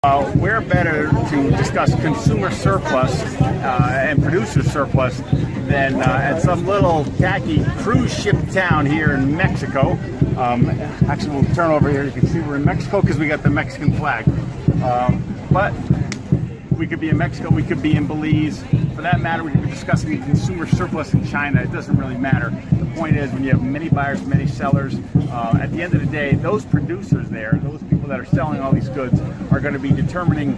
We're better to discuss consumer surplus and producer surplus than at some little tacky cruise ship town here in Mexico. Actually, we'll turn over here. You can see we're in Mexico because we got the Mexican flag. But we could be in Mexico, we could be in Belize. For that matter, we could be discussing consumer surplus in China. It doesn't really matter. The point is, when you have many buyers, many sellers, at the end of the day, those producers there, those people that are selling all these goods, are going to be determining,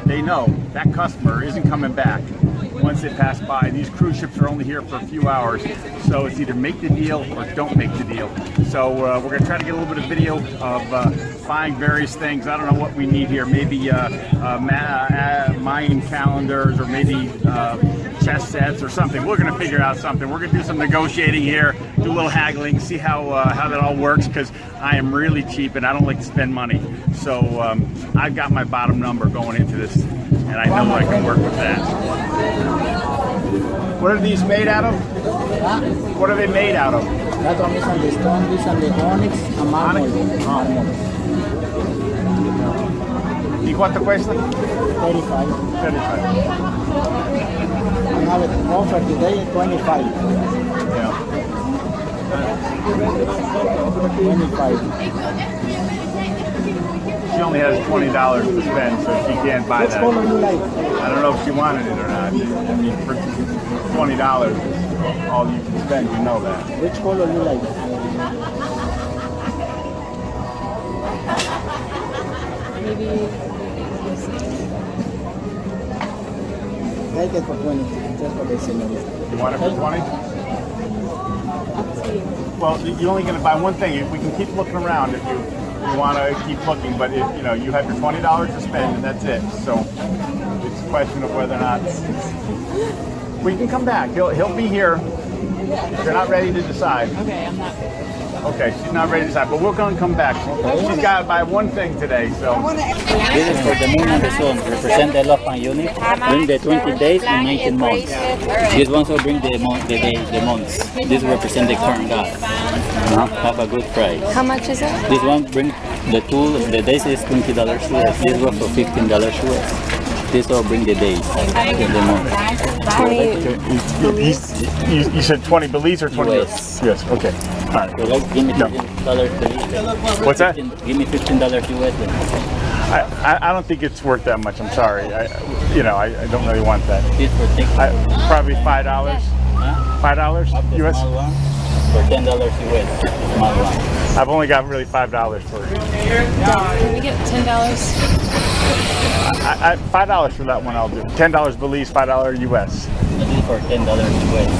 they know that customer isn't coming back once they pass by. These cruise ships are only here for a few hours, so it's either make the deal or don't make the deal. So we're going to try to get a little bit of video of buying various things. I don't know what we need here. Maybe Mayan calendars, or maybe chess sets or something. We're going to figure out something. We're going to do some negotiating here, do a little haggling, see how that all works, because I am really cheap and I don't like to spend money. So I've got my bottom number going into this, and I know I can work with that. What are these made out of? Huh? What are they made out of? That one is on the stone, this on the onyx, and marble. ¿Y cuánto cuesta? 35. 35. I have it offer today at 25. Yeah. 25. She only has $20 to spend, so she can't buy Which that. color you like? I don't know if she wanted it or not. I mean, for $20 is all you can spend, you know that. Which color you like? Maybe. Take it for 20, just for the scenery. You want it for 20? Up to you. Well, you're only going to buy one thing. We can keep looking around if you want to keep looking, but if, you have your $20 to spend, and that's it. So it's a question of whether or not we can come back. He'll be here. You're not ready to decide. Okay, I'm not. Okay, she's not ready to decide, but we're going to come back. She's got to buy one thing today, so. This is for the moon and the sun, represent the love and unit. Bring the 20 days and 19 months. This one will bring the months. This represent the current God. Have a good price. How much is it? This one bring the days is $20 US. This one for $15 US. This will bring the days, the month. 20 You said 20 Belize or 20 US. Yes, okay. All right. So like, give me $15 What's that? Give me $15 US. I don't think it's worth that much. I'm sorry. I don't really want that. This for Probably $5. $5 US. Small one for $10 US. Small one. I've only got really $5 for it. Can we get $10? $5 for that one I'll do. $10 Belize, $5 US. This is for $10 US.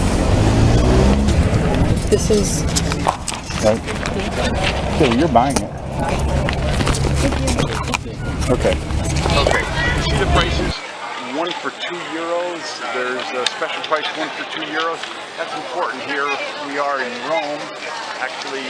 This is. Okay, you're buying it. Okay. Okay. You see the prices? One for €2. There's a special price, one for €2. That's important. Here we are in Rome. Actually,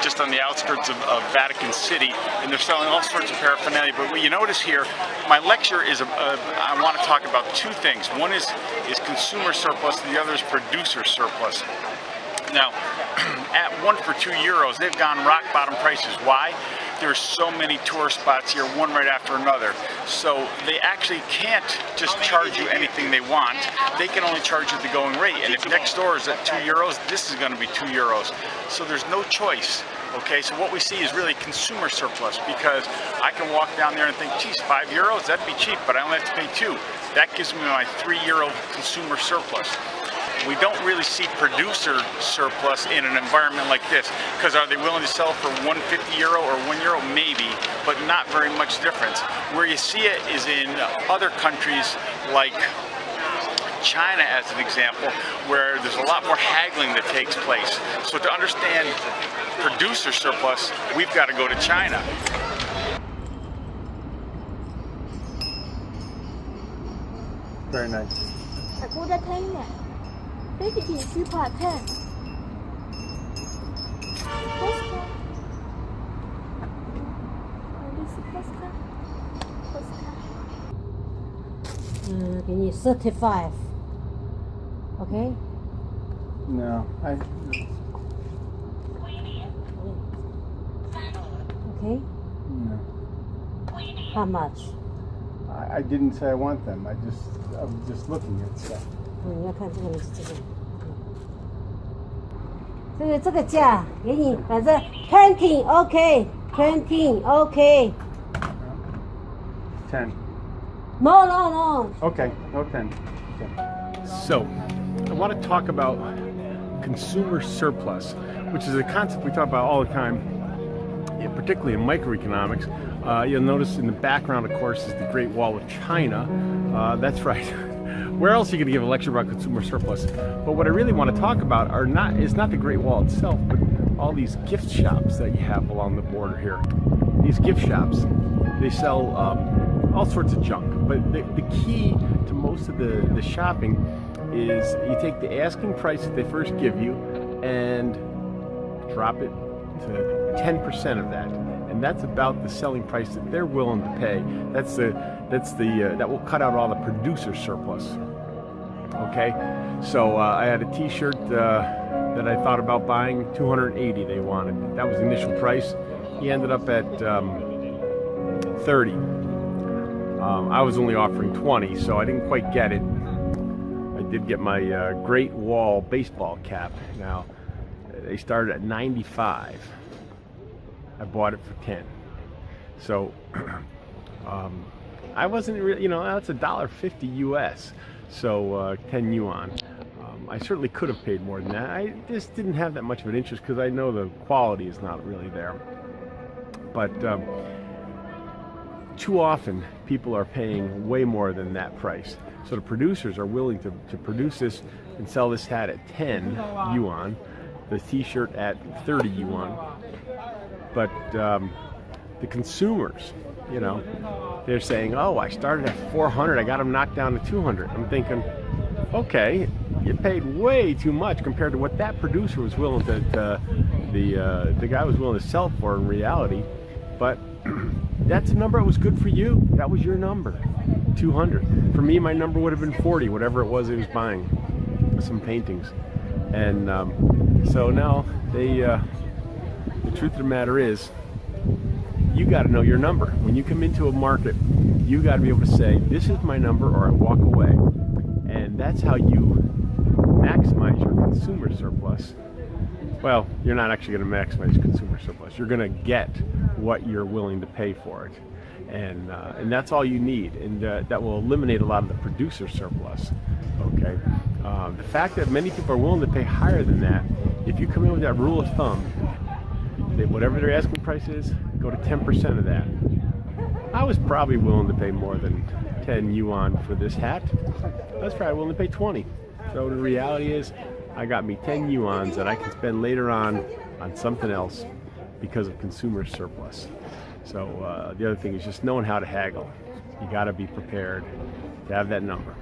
just on the outskirts of Vatican City, and they're selling all sorts of paraphernalia. But what you notice here, my lecture is, I want to talk about two things. One is consumer surplus, the other is producer surplus. Now, at one for €2, they've gone rock bottom prices. Why? There's so many tourist spots here, one right after another. So they actually can't just charge you anything they want. They can only charge you the going rate. And if next door is at €2, this is going to be €2. So there's no choice. Okay, so what we see is really consumer surplus, because I can walk down there and think, geez, €5, that'd be cheap, but I only have to pay 2. That gives me my €3 consumer surplus. We don't really see producer surplus in an environment like this, because are they willing to sell for €150 or €1? Maybe, but not very much difference. Where you see it is in other countries like China, as an example, where there's a lot more haggling that takes place. So to understand producer surplus, we've got to go to China. Very nice. Give me 35. Okay? No, Okay? No. How much? I didn't say I want them. I was just looking at stuff. 你要看这个，你是这个。这个价给你，反正 painting OK, painting OK. 10. No. Okay, no 10. So, I want to talk about consumer surplus, which is a concept we talk about all the time, particularly in microeconomics. You'll notice in the background, of course, is the Great Wall of China. That's right. Where else are you going to give a lecture about consumer surplus? But what I really want to talk about is not the Great Wall itself, but all these gift shops that you have along the border here. These gift shops, they sell all sorts of junk. But the key to most of the shopping is you take the asking price that they first give you and drop it to 10% of that. And that's about the selling price that they're willing to pay. That will cut out all the producer surplus. Okay, so I had a T-shirt that I thought about buying, $280 they wanted. That was the initial price. He ended up at $30. I was only offering $20, so I didn't quite get it. I did get my Great Wall baseball cap. Now, they started at $95. I bought it for $10. So, I wasn't really, that's $1.50 US. So 10 yuan. I certainly could have paid more than that. I just didn't have that much of an interest because I know the quality is not really there. But too often people are paying way more than that price. So the producers are willing to produce this and sell this hat at 10 yuan, the t-shirt at 30 yuan. But the consumers, they're saying, oh, I started at 400, I got them knocked down to 200. I'm thinking, okay, you paid way too much compared to what that producer was willing to, the guy was willing to sell for in reality. But that's a number that was good for you. That was your number, 200. For me, my number would have been 40, whatever it was he was buying, some paintings. And so now the truth of the matter is, you got to know your number. When you come into a market, you got to be able to say, this is my number, or I walk away. And that's how you maximize your consumer surplus. Well, you're not actually going to maximize consumer surplus. You're going to get what you're willing to pay for it. And that's all you need. And that will eliminate a lot of the producer surplus. Okay. The fact that many people are willing to pay higher than that, if you come in with that rule of thumb, whatever their asking price is, go to 10% of that. I was probably willing to pay more than 10 yuan for this hat. I was probably willing to pay 20. So the reality is, I got me 10 yuans that I can spend later on something else because of consumer surplus. So the other thing is just knowing how to haggle. You got to be prepared to have that number.